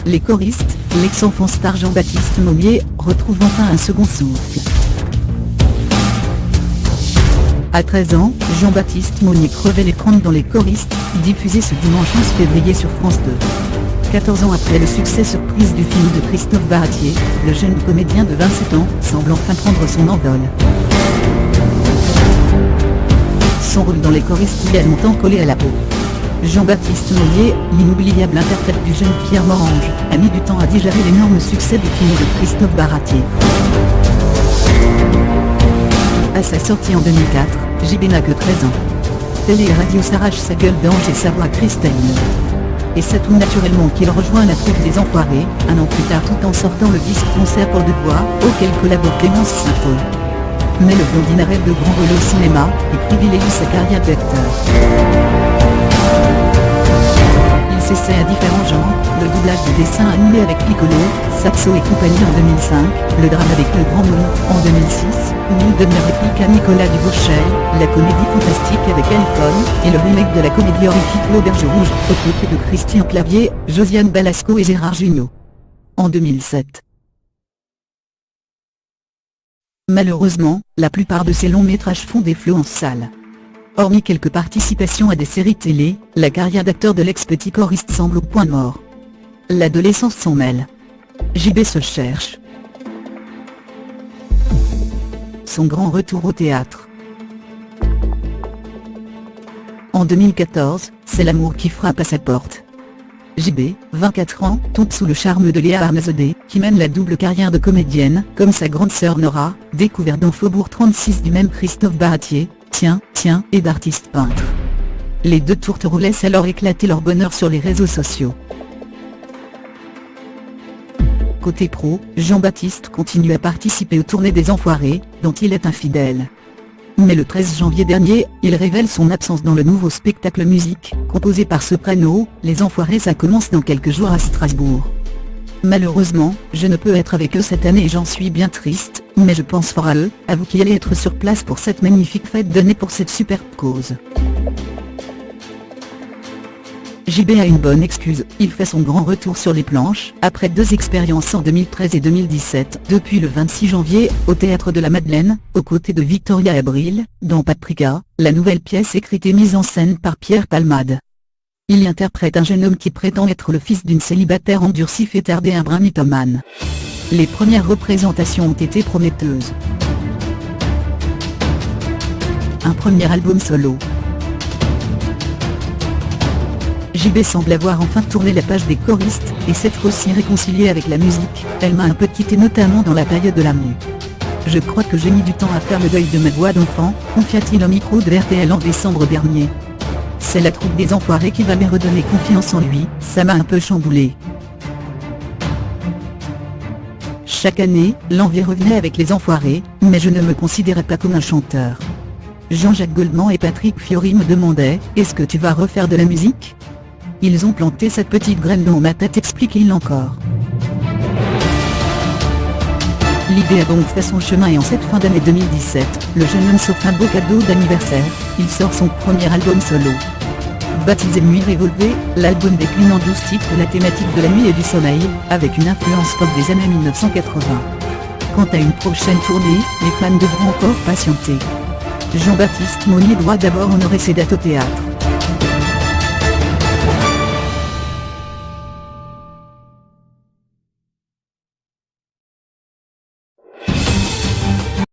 les choristes, l'ex-enfant star Jean-Baptiste Monnier, retrouvent enfin un second souffle. À 13 ans, Jean-Baptiste Monnier crevait l'écran dans Les choristes, diffusé ce dimanche 11 février sur France 2. 14 ans après le succès surprise du film de Christophe Baratier, le jeune comédien de 27 ans semble enfin prendre son envol. Son rôle dans Les choristes lui a longtemps collé à la peau. Jean-Baptiste Monnier, l'inoubliable interprète du jeune Pierre Morange, a mis du temps à digérer l'énorme succès du film de Christophe Baratier. À sa sortie en 2004, JB n'a que 13 ans. Télé et radio s'arrachent sa gueule d'ange et sa voix cristalline. Et c'est tout naturellement qu'il rejoint la troupe des Enfoirés, un an plus tard, tout en sortant le disque-concert pour deux voix, auquel collabore Clémence Saint-Paul. Mais le blondin rêve de grand rôle au cinéma, et privilégie sa carrière d'acteur. Il s'essaie à différents genres, le doublage de dessins animés avec Piccolo, Saxo et compagnie en 2005, le drame avec Le Grand Monde en 2006, Mille de mes répliques à Nicolas Dubourchel, la comédie fantastique avec Elton, et le remake de la comédie horrifique L'Auberge Rouge, aux côtés de Christian Clavier, Josiane Balasco et Gérard Jugnot. En 2007. Malheureusement, la plupart de ces longs métrages font des flots en salle. Hormis quelques participations à des séries télé, la carrière d'acteur de l'ex-petit choriste semble au point mort. L'adolescence s'en mêle. JB se cherche. Son grand retour au théâtre. En 2014, c'est l'amour qui frappe à sa porte. JB, 24 ans, tombe sous le charme de Léa Arnazodé, qui mène la double carrière de comédienne, comme sa grande sœur Nora, découverte dans Faubourg 36 du même Christophe Baratier, tiens, et d'artiste peintre. Les deux tourtereaux laissent alors éclater leur bonheur sur les réseaux sociaux. Côté pro, Jean-Baptiste continue à participer aux tournées des Enfoirés, dont il est un fidèle. Mais le 13 janvier dernier, il révèle son absence dans le nouveau spectacle musique, composé par Soprano, Les Enfoirés. Ça commence dans quelques jours à Strasbourg. Malheureusement, je ne peux être avec eux cette année et j'en suis bien triste, mais je pense fort à eux, à vous qui allez être sur place pour cette magnifique fête donnée pour cette superbe cause. JB a une bonne excuse, il fait son grand retour sur les planches, après 2 expériences en 2013 et 2017, depuis le 26 janvier, au Théâtre de la Madeleine, aux côtés de Victoria Abril, dans Paprika, la nouvelle pièce écrite et mise en scène par Pierre Palmade. Il y interprète un jeune homme qui prétend être le fils d'une célibataire endurcie fêtarde et un brin mythomane. Les premières représentations ont été prometteuses. Un premier album solo. JB semble avoir enfin tourné la page des choristes, et s'être aussi réconcilié avec la musique. Elle m'a un peu quitté, notamment dans la période de l'amour. Je crois que j'ai mis du temps à faire le deuil de ma voix d'enfant, confia-t-il au micro de RTL en décembre dernier. C'est la troupe des Enfoirés qui va me redonner confiance en lui, ça m'a un peu chamboulé. Chaque année, l'envie revenait avec les Enfoirés, mais je ne me considérais pas comme un chanteur. Jean-Jacques Goldman et Patrick Fiori me demandaient « Est-ce que tu vas refaire de la musique ?» Ils ont planté cette petite graine dans ma tête, explique-t-il encore. L'idée a donc fait son chemin et en cette fin d'année 2017, le jeune homme s'offre un beau cadeau d'anniversaire, il sort son premier album solo. Baptisé Nuit Révolvée, l'album décline en 12 titres la thématique de la nuit et du sommeil, avec une influence pop des années 1980. Quant à une prochaine tournée, les fans devront encore patienter. Jean-Baptiste Monnier doit d'abord honorer ses dates au théâtre.